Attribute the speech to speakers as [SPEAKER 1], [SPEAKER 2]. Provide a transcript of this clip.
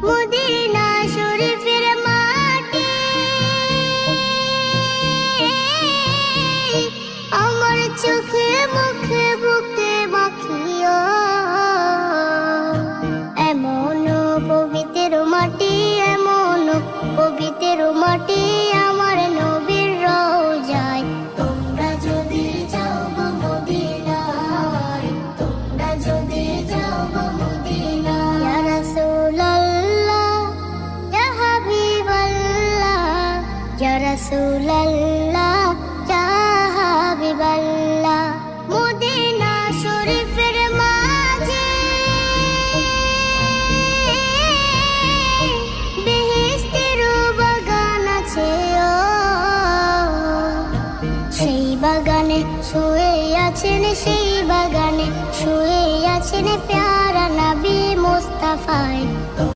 [SPEAKER 1] Medina শরীফের মাটি আমার চোখে মুখে বুকে মাখিও, এমন পবিত্র মাটি, এমন পবিত্র মাটি আমার নবীর রওজায়। তোমরা যদি যাও গো মদিনায়, তোমরা যদি যাও গো মদিনায়, ইয়া রাসূলুল্লাহ ইয়া হাবিবাল্লাহ, ইয়া রাসূলুল্লাহ ইয়া হাবিবাল্লাহ। মদিনা শরীফের মাঝে বেহেশতের বাগান আছে, সেই বাগানে শুয়ে আছেন, সেই বাগানে শুয়ে আছেন প্যারা নবী মুস্তাফায়।